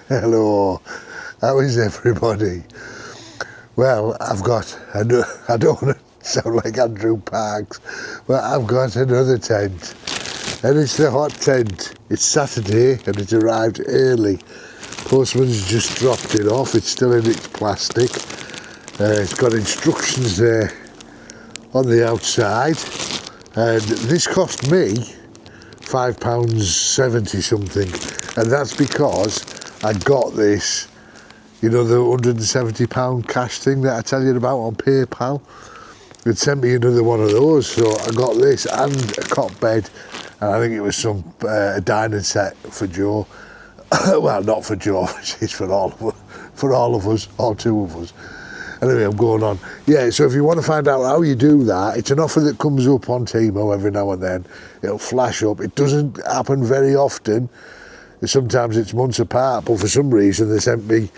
Hello, how is everybody? Well, I've got, I don't want to sound like Andrew Parks, but I've got another tent, and it's the hot tent. It's Saturday and it arrived early. Postman's just dropped it off. It's still in its plastic. It's got instructions there on the outside, and this cost me £5.70 something, and that's because I got this, you know, the £170 cash thing that I tell you about on PayPal. It sent me another one of those, so I got this and a cot bed, and I think it was some a dining set for Joe. Well, not for Joe, it's for all of us, all two of us. Anyway, I'm going on. Yeah, so if you want to find out how you do that, it's an offer that comes up on Temu every now and then. It'll flash up. It doesn't happen very often. Sometimes it's months apart, but for some reason they sent me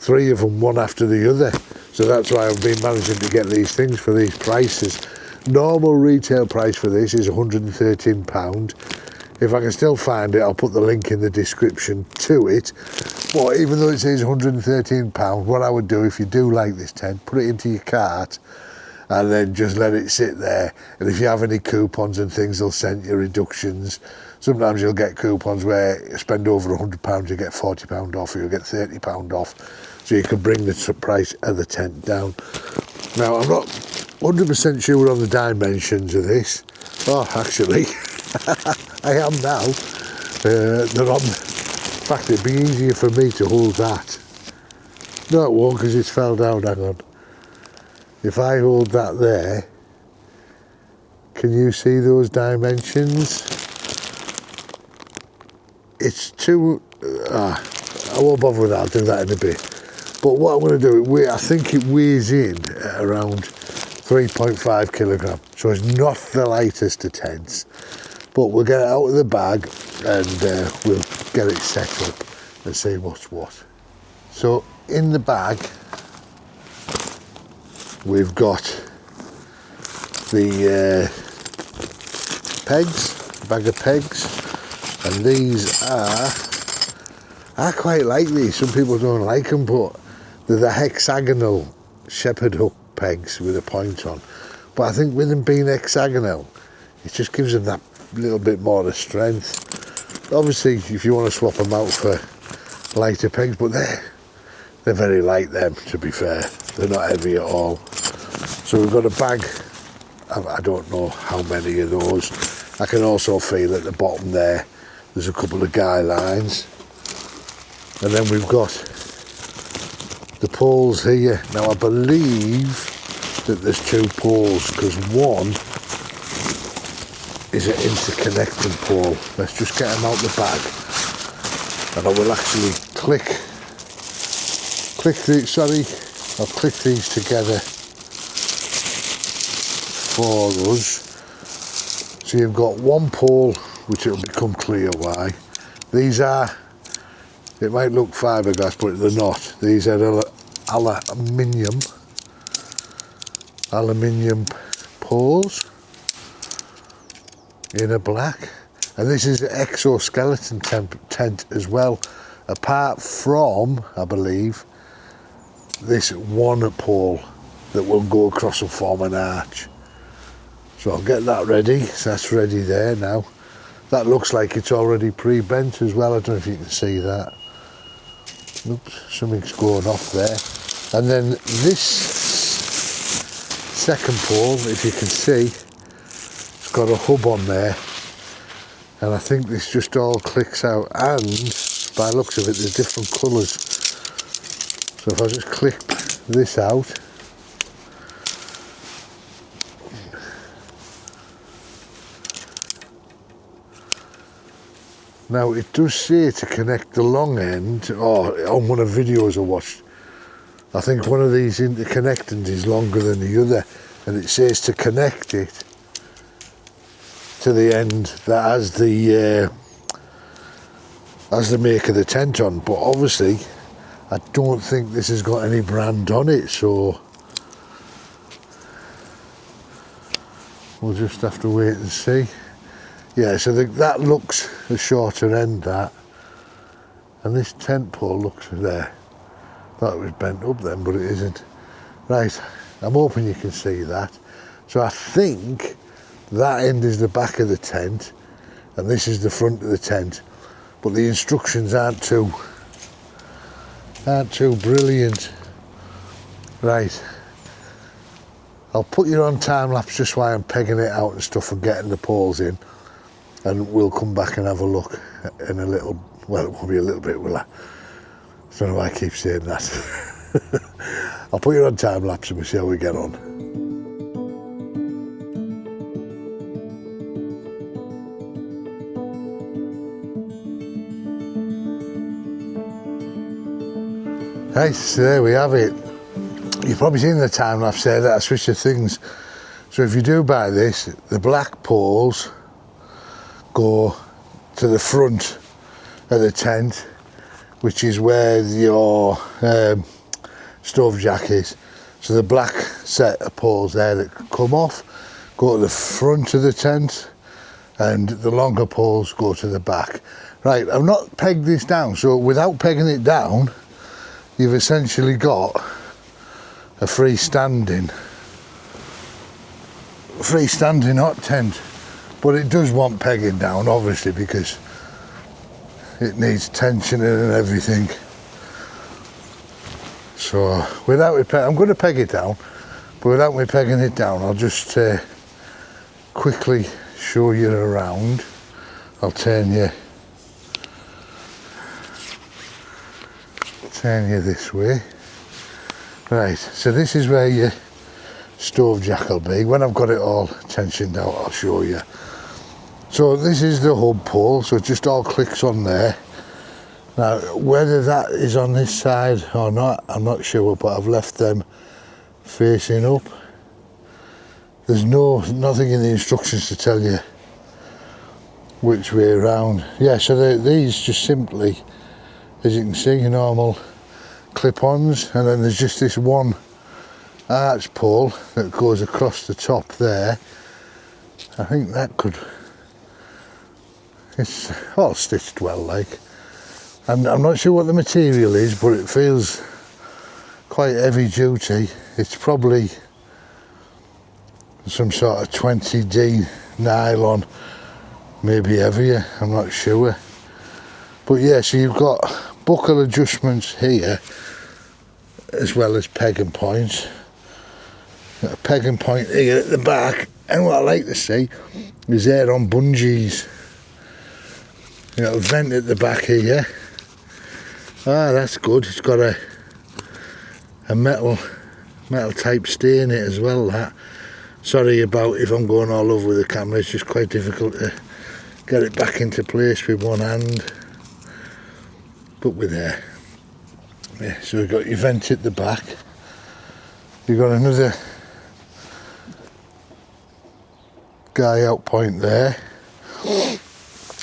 3 of them, one after the other. So that's why I've been managing to get these things for these prices. Normal retail price for this is £113. If I can still find it, I'll put the link in the description to it. But even though it says £113, what I would do if you do like this tent, put it into your cart and then just let it sit there. And if you have any coupons and things, they'll send you reductions. Sometimes you'll get coupons where you spend over £100, you get £40 off, or you'll get £30 off. So you can bring the price of the tent down. Now, I'm not 100% sure on the dimensions of this. Oh, actually, I am now. They're on. In fact, it'd be easier for me to hold that. No, it won't, because it's fell down. Hang on. If I hold that there, can you see those dimensions? It's too... I won't bother with that, I'll do that in a bit. But what I'm going to do, I think it weighs in at around 3.5 kilograms. So it's not the lightest of tents. But we'll get it out of the bag and we'll get it set up and see what's what. So in the bag, we've got the pegs, a bag of pegs, and these are, I quite like these. Some people don't like them, but they're the hexagonal shepherd hook pegs with a point on. But I think with them being hexagonal, it just gives them that little bit more of strength. Obviously, if you want to swap them out for lighter pegs, but they're very light, them, to be fair. They're not heavy at all. So we've got a bag. I don't know how many of those. I can also feel at the bottom there's a couple of guy lines. And then we've got the poles here. Now I believe that there's 2 poles, because one is an interconnecting pole. Let's just get them out the bag, and I will actually I'll click these together for us. So you've got one pole, which it'll become clear why. These are, it might look fiberglass, but they're not. These are aluminium poles in a black, and this is an exoskeleton tent as well, apart from, I believe, this one pole that will go across and form an arch. So I'll get that ready. So that's ready there now. That looks like it's already pre-bent as well. I don't know if you can see that. Oops, something's going off there. And then this second pole, if you can see, it's got a hub on there, and I think this just all clicks out, and by the looks of it there's different colours. So if I just click this out, now it does say to connect the long end, or on one of the videos I watched, I think one of these interconnectings is longer than the other, and it says to connect it to the end that has the make of the tent on. But obviously I don't think this has got any brand on it, so we'll just have to wait and see. Yeah, so that looks a shorter end, that, And this tent pole looks there. Thought it was bent up then, but it isn't. Right, I'm hoping you can see that. So I think that end is the back of the tent and this is the front of the tent. But the instructions aren't too brilliant. Right. I'll put you on time lapse just while I'm pegging it out and stuff and getting the poles in. And we'll come back and have a look in a little, well, it won't be a little bit, will I? I don't know why I keep saying that. I'll put you on time lapse and we'll see how we get on. Right, so there we have it. You've probably seen the time lapse there that I switched the things. So if you do buy this, the black poles go to the front of the tent, which is where your stove jack is. So the black set of poles there that come off go to the front of the tent, and the longer poles go to the back. Right, I've not pegged this down, so without pegging it down, you've essentially got a freestanding hot tent. But it does want pegging down, obviously, because it needs tensioning and everything. So without it, I'm going to peg it down, but without me pegging it down, I'll just quickly show you around. I'll turn you this way. Right, so this is where your stove jack will be. When I've got it all tensioned out, I'll show you. So this is the hub pole, so it just all clicks on there. Now, whether that is on this side or not, I'm not sure, but I've left them facing up. There's nothing in the instructions to tell you which way around. Yeah, so these just simply, as you can see, normal clip-ons, and then there's just this one arch pole that goes across the top there. I think that could, it's all stitched well, like. And I'm not sure what the material is, but it feels quite heavy duty. It's probably some sort of 20D nylon, maybe heavier, I'm not sure. But yeah, so you've got buckle adjustments here as well as pegging points. Got a pegging point here at the back, and what I like to see is there on bungees. You got a vent at the back here. Ah, that's good. It's got a metal type stay in it as well, that. Sorry about if I'm going all over with the camera, it's just quite difficult to get it back into place with one hand. But we're there. Yeah, so we've got your vent at the back. You've got another guy out point there.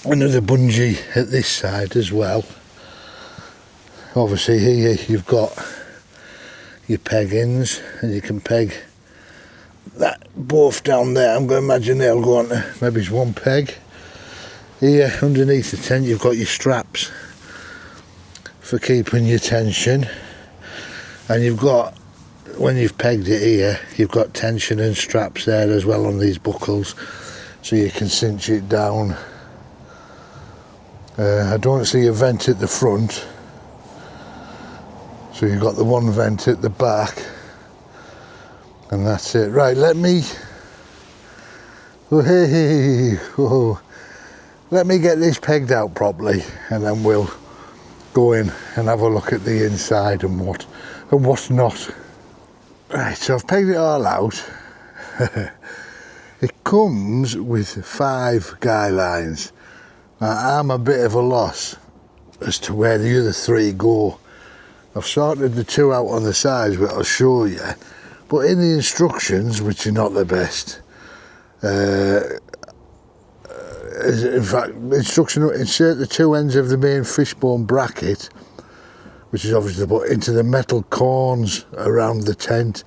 Another bungee at this side as well. Obviously here you've got your peggings, and you can peg that both down there. I'm going to imagine they'll go on to maybe it's one peg. Here underneath the tent you've got your straps for keeping your tension, and you've got, when you've pegged it here, you've got tension and straps there as well on these buckles, so you can cinch it down. I don't see a vent at the front, so you've got the one vent at the back, and that's it. Right, let me get this pegged out properly, and then we'll go in and have a look at the inside and what's not. Right, so I've pegged it all out. It comes with 5 guy lines. Now, I'm a bit of a loss as to where the other 3 go. I've sorted the 2 out on the sides, but I'll show you. But in the instructions, which are not the best, in fact, instruction, insert the 2 ends of the main fishbone bracket, which is obviously the butt, into the metal corns around the tent,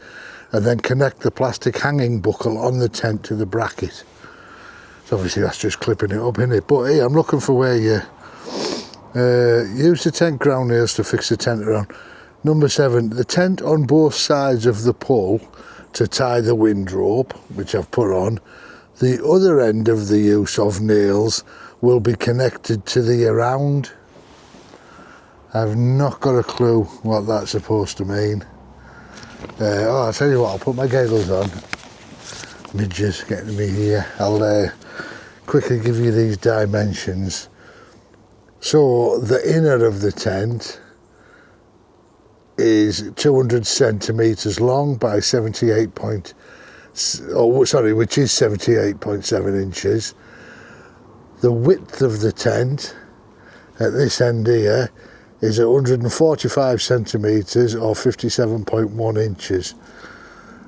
and then connect the plastic hanging buckle on the tent to the bracket. So obviously that's just clipping it up, isn't it? But hey, I'm looking for where your Use the tent ground nails to fix the tent around. Number 7, the tent on both sides of the pole to tie the wind rope, which I've put on. The other end of the use of nails will be connected to the around. I've not got a clue what that's supposed to mean. I'll tell you what, I'll put my goggles on. Midges getting me here. I'll quickly give you these dimensions. So the inner of the tent is 200 centimetres long by 78 point, which is 78.7 inches. The width of the tent at this end here is 145 centimetres or 57.1 inches.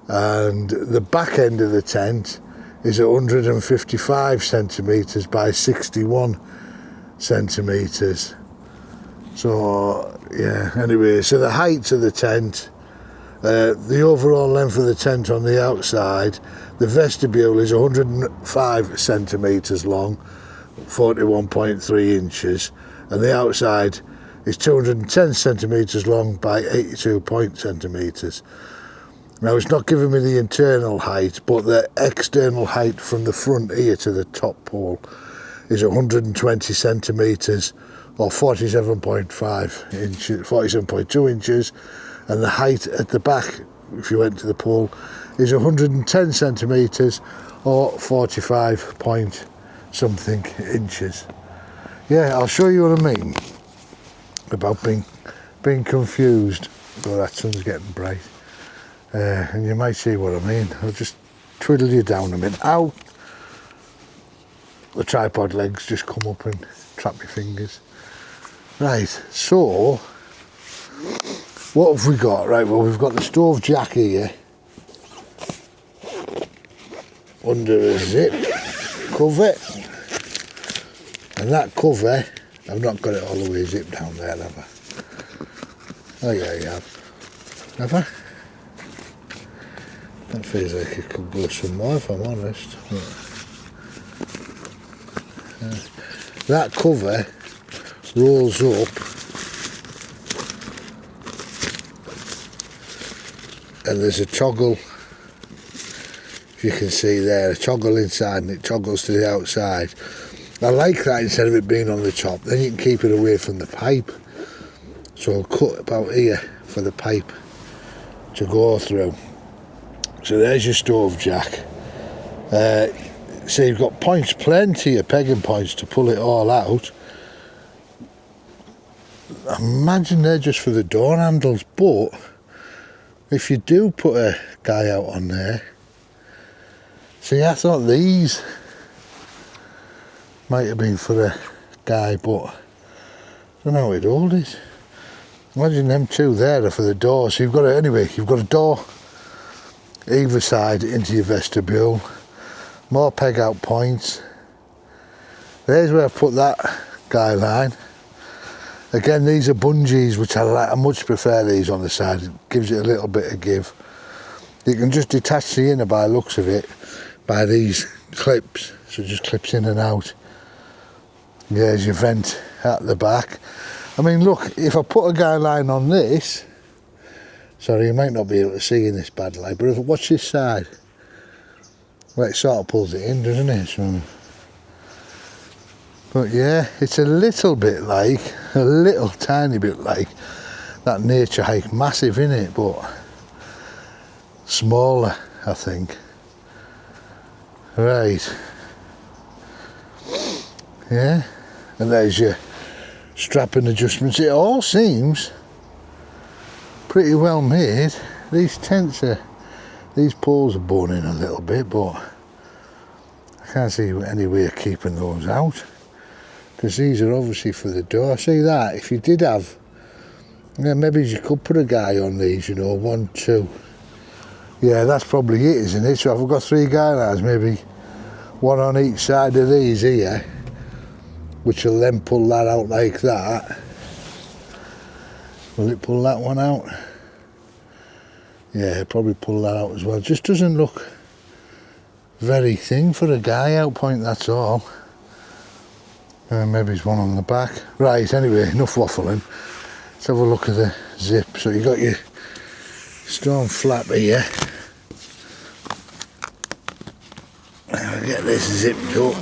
And the back end of the tent is 155 centimetres by 61 centimetres. So yeah, anyway, so the height of the tent, the overall length of the tent on the outside, the vestibule is 105 centimetres long, 41.3 inches, and the outside is 210 centimetres long by 82 centimetres. Now it's not giving me the internal height, but the external height from the front here to the top pole is 120 centimetres or 47.5 inches, 47.2 inches, and the height at the back, if you went to the pole, is 110 centimetres or 45 point something inches. Yeah, I'll show you what I mean about being confused. Oh, that sun's getting bright. And you might see what I mean. I'll just twiddle you down a minute. Ow! The tripod legs just come up and trap my fingers. Right, so what have we got? Right, well, we've got the stove jack here under a zip cover, and that cover, I've not got it all the way zipped down there, have I? Oh yeah, you have. Have I? That feels like it could go some more, if I'm honest. That cover rolls up and there's a toggle, if you can see there, a toggle inside, and it toggles to the outside. I like that instead of it being on the top, then you can keep it away from the pipe. So I'll cut about here for the pipe to go through. So there's your stove jack. So you've got points, plenty of pegging points to pull it all out. I imagine they're just for the door handles, but if you do put a guy out on there, see, I thought these might have been for a guy, but I don't know how it hold it. Imagine them two there are for the door. So you've got a, anyway, you've got a door either side into your vestibule, more peg out points. There's where I've put that guy line. Again, these are bungees, which I like. I much prefer these on the side. It gives it a little bit of give. You can just detach the inner by the looks of it by these clips, so it just clips in and out. There's your vent at the back. I mean, look, if I put a guy line on this, sorry, you might not be able to see in this bad light, but if I watch this side, well, it sort of pulls it in, doesn't it? So, but yeah, it's a little bit like, a little tiny bit like that nature hike. Massive, innit, but smaller, I think. Right. Yeah, and there's your strapping adjustments. It all seems pretty well made. These tents are, these poles are borne in a little bit, but I can't see any way of keeping those out, because these are obviously for the door. See that? If you did have, yeah, maybe you could put a guy on these, you know, 1, 2. Yeah, that's probably it, isn't it? So if I've got 3 guy lines, maybe 1 on each side of these here, which will then pull that out like that. Will it pull that one out? Yeah, probably pull that out as well. It just doesn't look very thin for a guy out point, that's all. Maybe there's one on the back. Right, anyway, enough waffling. Let's have a look at the zip. So you got your stone flapper here. I'll get this zipped up.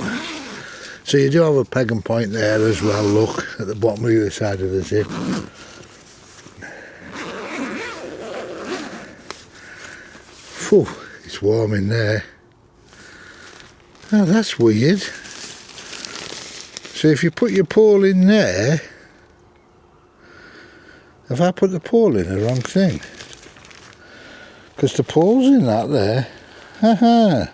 So you do have a peg and point there as well, look, at the bottom of the other side of the zip. Phew, it's warm in there. Oh, that's weird. So if you put your pole in there, have I put the pole in the wrong thing? Because the pole's in that there. Haha.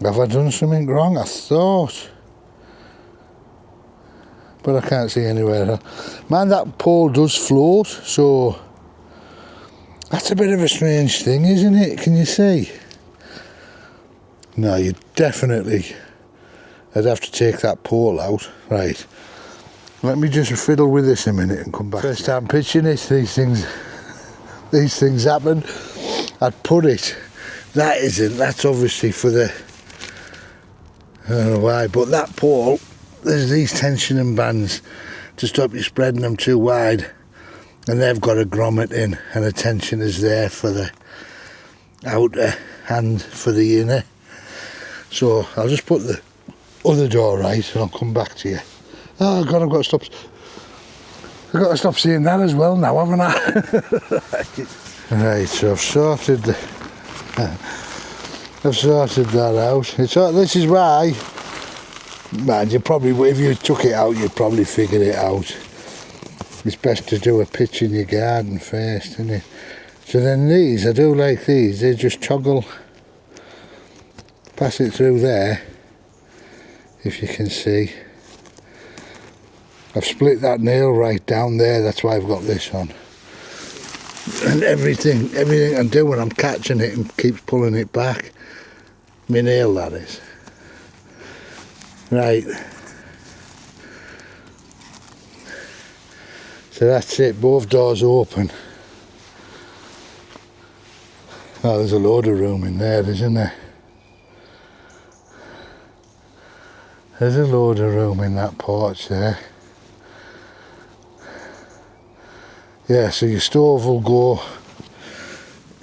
Have I done something wrong? I thought. But I can't see anywhere. Man, that pole does float, so that's a bit of a strange thing, isn't it? Can you see? No, you definitely... I'd have to take that pole out. Right. Let me just fiddle with this a minute and come back. First time pitching it, these things happen. I'd put it. That isn't. That's obviously for the... I don't know why, but that pole, there's these tensioning bands to stop you spreading them too wide, and they've got a grommet in, and a tension is there for the outer and for the inner. So I'll just put the other door right, and I'll come back to you. Oh God, I've got to stop seeing that as well now, haven't I? Right, so I've sorted that out. This is why, man, you probably, if you took it out, you'd probably figure it out. It's best to do a pitch in your garden first, isn't it? So then these, I do like these, they just toggle, pass it through there, if you can see. I've split that nail right down there, that's why I've got this on. And everything I do when I'm catching it and keeps pulling it back. My nail, that is. Right. So that's it, both doors open. Oh, there's a load of room in there, isn't there? There's a load of room in that porch there. Yeah, so your stove will go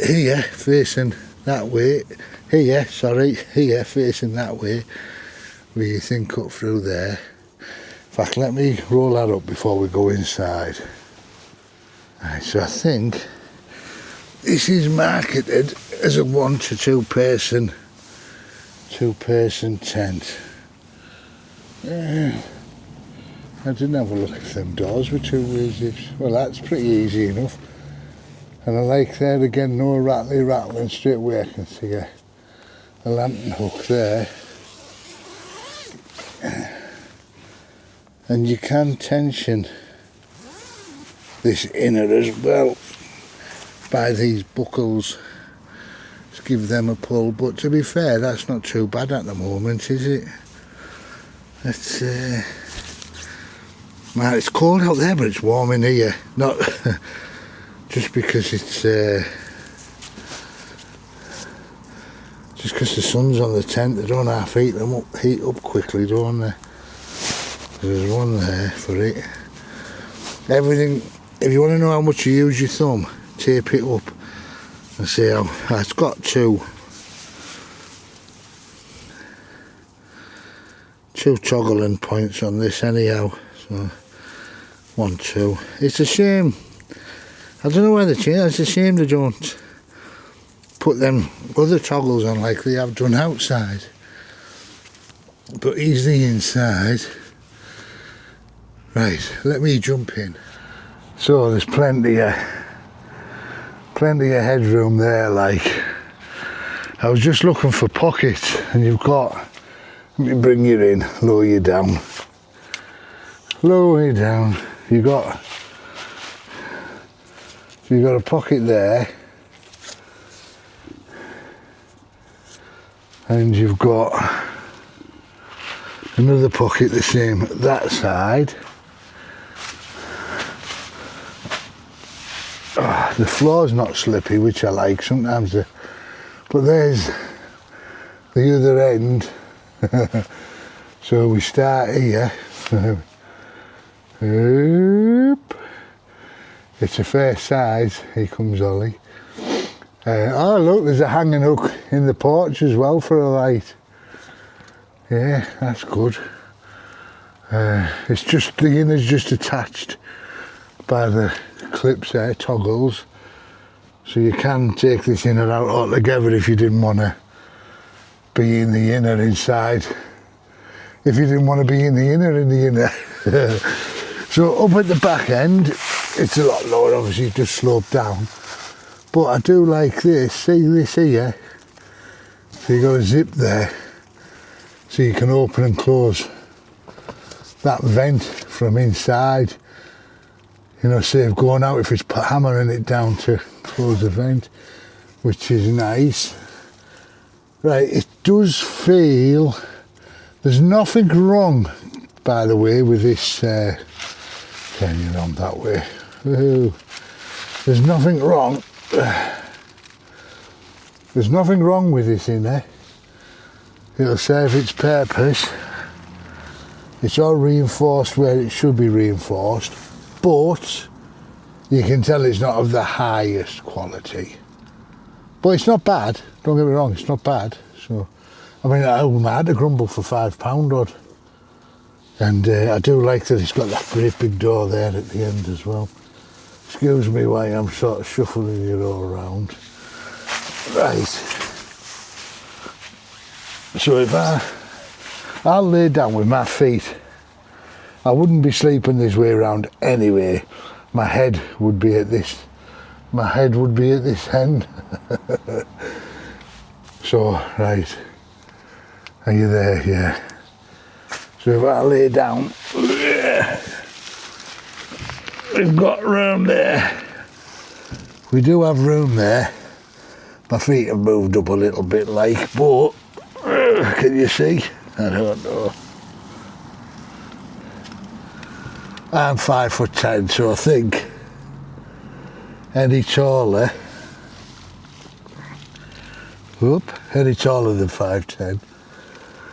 here, facing that way. Here, facing that way. With your thing cut through there. In fact, let me roll that up before we go inside. Right, so I think this is marketed as a 1 to 2 person tent. I didn't have a look if them doors were too easy. Well, that's pretty easy enough. And I like there again, no rattling straight away. I can see a lantern hook there. And you can tension this inner as well by these buckles. Just give them a pull. But to be fair, that's not too bad at the moment, is it? Let's man, it's cold out there, but it's warm in here. Not just because it's just because the sun's on the tent. They don't half heat up quickly, don't they? There's one there for it. Everything. If you want to know how much you use your thumb, tape it up and see how. It's got two toggling points on this anyhow. So 1, 2. It's a shame. I don't know why they change. It's a shame they don't put them other toggles on like they have done outside. But he's the inside. Right, let me jump in. So there's plenty of headroom there. Like, I was just looking for pockets, and you've got. Let me bring you in, lower you down. Lower you down. You got a pocket there, and you've got another pocket the same at that side. The floor's not slippy, which I like sometimes, but there's the other end. So we start here. Oop. It's a fair size. Here comes Ollie. Oh look, there's a hanging hook in the porch as well for a light. Yeah, that's good. It's just, the inner's just attached by the clips there, toggles. So you can take this inner out altogether if you didn't want to be in the inner inside. If you didn't want to be in the inner. So up at the back end, it's a lot lower, obviously, it just sloped down. But I do like this, see this here? So you got a zip there, so you can open and close that vent from inside. You know, save going out if it's hammering it down to close the vent, which is nice. Right, it does feel, there's nothing wrong, by the way, with this, turn you around that way. Woohoo. There's nothing wrong. There's nothing wrong with this in there. It'll serve its purpose. It's all reinforced where it should be reinforced, but you can tell it's not of the highest quality. But it's not bad, don't get me wrong, it's not bad. So, I mean, I had to grumble for £5 odd. And I do like that it's got that great big door there at the end as well. Excuse me while I'm sort of shuffling it all around. Right. So if I'll lay down with my feet, I wouldn't be sleeping this way around anyway. My head would be at this end. So, right. Are you there? Yeah. So if I lay down, we've got room there. We do have room there. My feet have moved up a little bit like, but can you see? I don't know. I'm 5'10", so I think any taller, any taller than 5'10",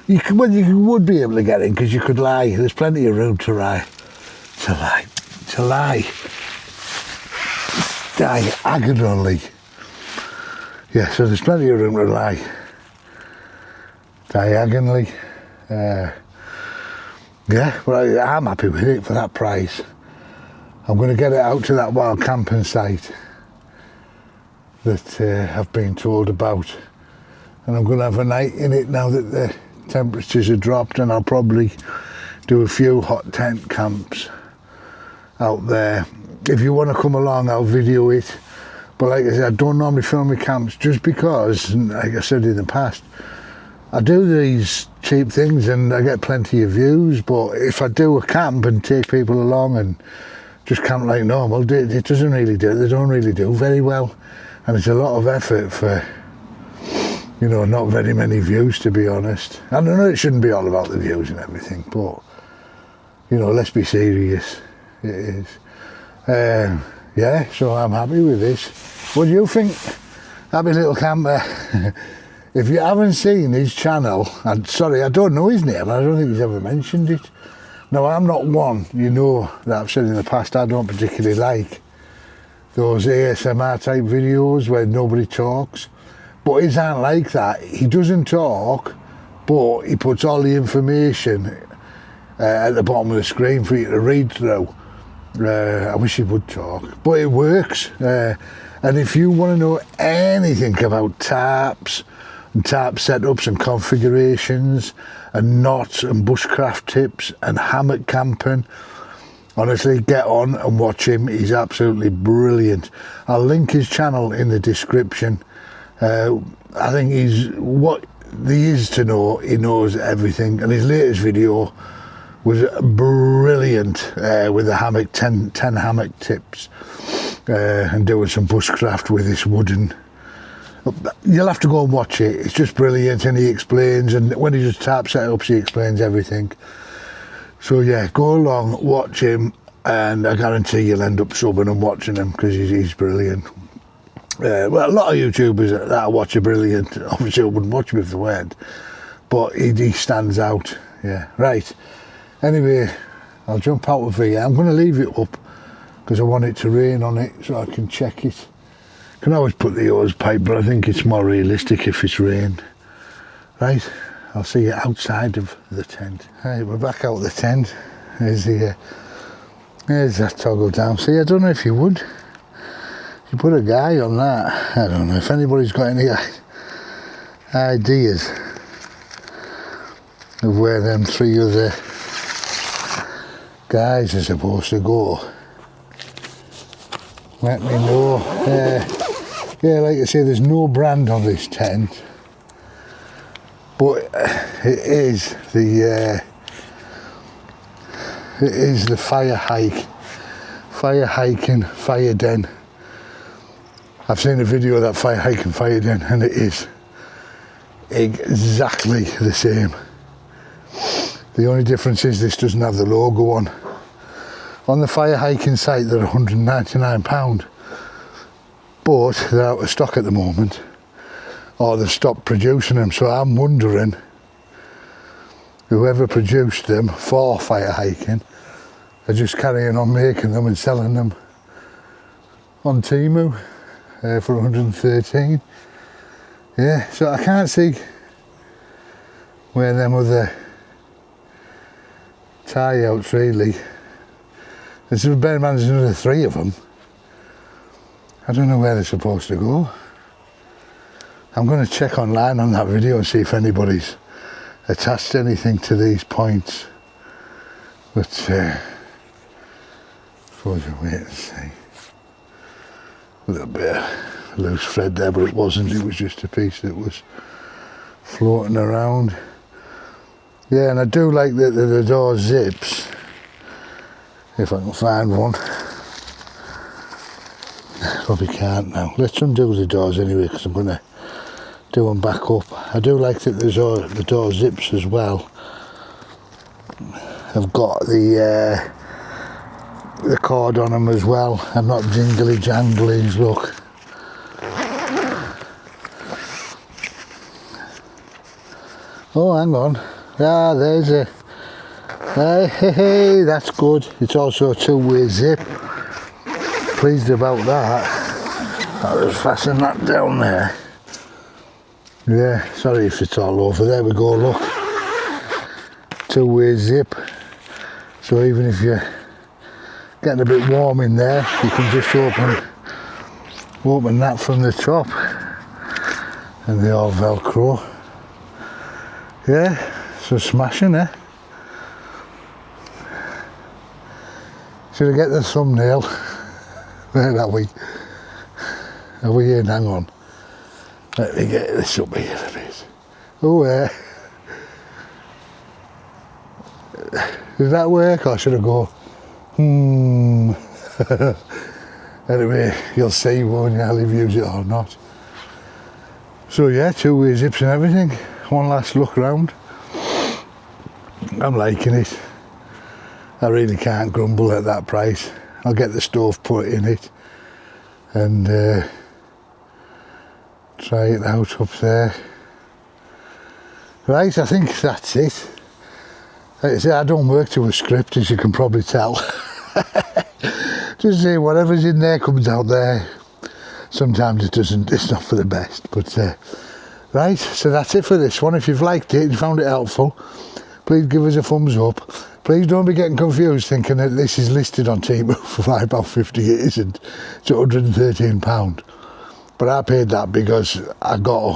you would be able to get in, because you could lie. There's plenty of room to lie diagonally. Yeah, so there's plenty of room to lie diagonally. Yeah, well, I'm happy with it for that price. I'm going to get it out to that wild camping site that I've been told about, and I'm going to have a night in it now that the temperatures are dropped, and I'll probably do a few hot tent camps out there. If you want to come along, I'll video it. But like I said, I don't normally film my camps just because, like I said in the past, I do these cheap things and I get plenty of views. But if I do a camp and take people along and just camp like normal, it doesn't really do. They don't really do very well, and it's a lot of effort for, you know, not very many views, to be honest. I don't know, it shouldn't be all about the views and everything, but, you know, let's be serious. It is. Yeah, so I'm happy with this. What do you think? Happy little camper. If you haven't seen his channel, I'm sorry, I don't know his name. I don't think he's ever mentioned it. Now, I'm not one, you know, that I've said in the past, I don't particularly like those ASMR type videos where nobody talks. But his aren't like that. He doesn't talk, but he puts all the information at the bottom of the screen for you to read through. I wish he would talk, but it works. And if you want to know anything about tarps and tarp setups and configurations and knots and bushcraft tips and hammock camping, honestly, get on and watch him. He's absolutely brilliant. I'll link his channel in the description. I think he's what there is to know. He knows everything, and his latest video was brilliant with the hammock, 10 hammock tips, and doing some bushcraft with this wooden. You'll have to go and watch it. It's just brilliant, and he explains, and when he does tarp setups, he explains everything. So yeah, go along, watch him, and I guarantee you'll end up subbing and watching him, because he's brilliant. Well, a lot of YouTubers that I watch are brilliant. Obviously I wouldn't watch him if they weren't, but he stands out. Yeah, right. Anyway, I'll jump out of here. I'm going to leave it up because I want it to rain on it so I can check it. Can always put the hose pipe, but I think it's more realistic if it's rained. Right, I'll see you outside of the tent. Right, we're back out of the tent. There's that toggle down. See, I don't know if you would. You put a guy on that. I don't know if anybody's got any ideas of where them 3 other guys are supposed to go. Let me know. Yeah, like I say, there's no brand on this tent, but it is the Firehiking, Fireden. I've seen a video of that Firehiking, Fireden, and it is exactly the same. The only difference is this doesn't have the logo on. On the Firehiking site they're £199, but they're out of stock at the moment, or they've stopped producing them, so I'm wondering whoever produced them for Firehiking are just carrying on making them and selling them on Temu for 113. Yeah, so I can't see where them other tie-outs really. There's another 3 of them. I don't know where they're supposed to go. I'm going to check online on that video and see if anybody's attached anything to these points. But suppose we'll wait and see. A little bit of loose thread there, but it wasn't. It was just a piece that was floating around. Yeah, and I do like that the door zips. If I can find one. Probably can't now. Let's undo the doors anyway, because I'm going to do them back up. I do like that the door zips as well. I've got the cord on them as well. I'm not jingly janglies, look. Oh, hang on. Ah, there's a... Hey, that's good. It's also a 2-way zip. Pleased about that. I'll just fasten that down there. Yeah, sorry if it's all over. There we go, look. 2-way zip. So even if you're getting a bit warm in there, you can just open that from the top. And they all Velcro. Yeah, so smashing, eh? Should I get the thumbnail? Where are we? Are we in? Hang on. Let me get this up here a bit. Oh, does that work, or should I go? Anyway, you'll see, won't you, I'll use it or not. So yeah, 2-way zips and everything. One last look round. I'm liking it. I really can't grumble at that price. I'll get the stove put in it and try it out up there. Right, I think that's it. Like I say, I don't work to a script, as you can probably tell. Just say whatever's in there comes out there. Sometimes it doesn't, it's not for the best, but right, so that's it for this one. If you've liked it and found it helpful, please give us a thumbs up. Please don't be getting confused thinking that this is listed on Temu for £5.50. It isn't. It's £113. But I paid that because I got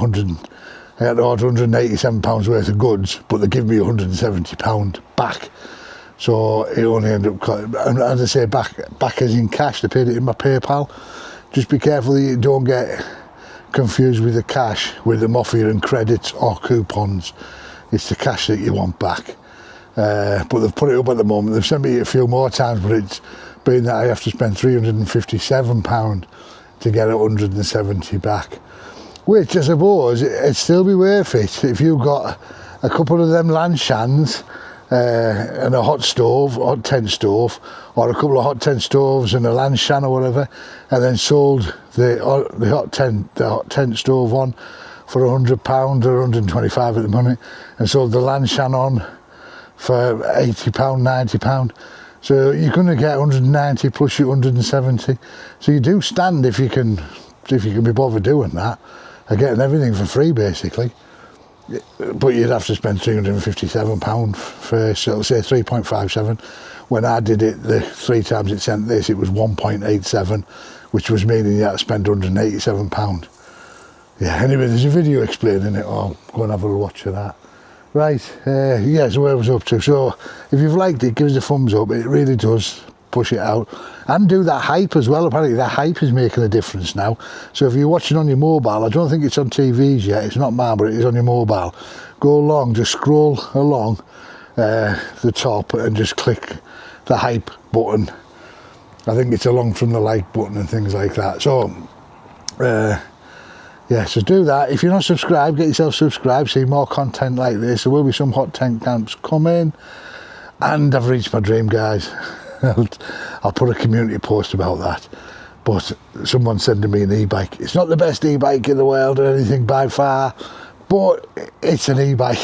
I had to order £187 worth of goods, but they give me £170 back. So it only ended up, and as I say, back as in cash. They paid it in my PayPal. Just be careful that you don't get confused with the cash, with them offering credits or coupons. It's the cash that you want back. But they've put it up at the moment. They've sent me a few more times, but it's been that I have to spend £357 to get 170 back. Which I suppose it'd still be worth it if you got a couple of them Lanshans and a hot tent stove, or a couple of hot tent stoves and a Lanshan or whatever, and then sold the hot tent stove on for £100 or £125 at the minute, and sold the Lanshan on for £80, £90. So you're going to get 190 plus your 170. So you do stand if you can be bothered doing that, and getting everything for free basically. But you'd have to spend £357 for, so say 3.57. When I did it, the 3 times it sent this, it was 1.87, which was meaning you had to spend £187. Yeah, anyway, there's a video explaining it all. Go and have a watch of that. Right, yeah, so where I was up to. So if you've liked it, give us a thumbs up. It really does push it out. And do that hype as well. Apparently that hype is making a difference now. So if you're watching on your mobile, I don't think it's on TVs yet, it's not mine, but it is on your mobile. Go along, just scroll along the top and just click the hype button. I think it's along from the like button and things like that. So yeah, so do that. If you're not subscribed, get yourself subscribed, see more content like this. There will be some hot tent camps coming, and I've reached my dream, guys. I'll put a community post about that. But someone's sending me an e-bike. It's not the best e-bike in the world or anything by far, but it's an e-bike.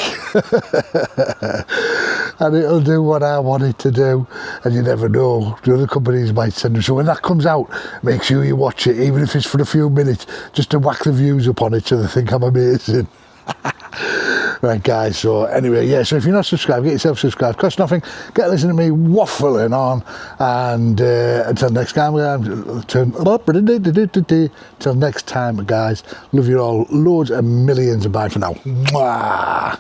And it'll do what I want it to do, and you never know, the other companies might send them. So when that comes out, make sure you watch it, even if it's for a few minutes, just to whack the views up on it so they think I'm amazing. Right, guys, so anyway, yeah, so if you're not subscribed, get yourself subscribed. Costs nothing. Get listening to me waffling on, and until next time, till next time, guys, love you all loads and millions, and bye for now. Mwah.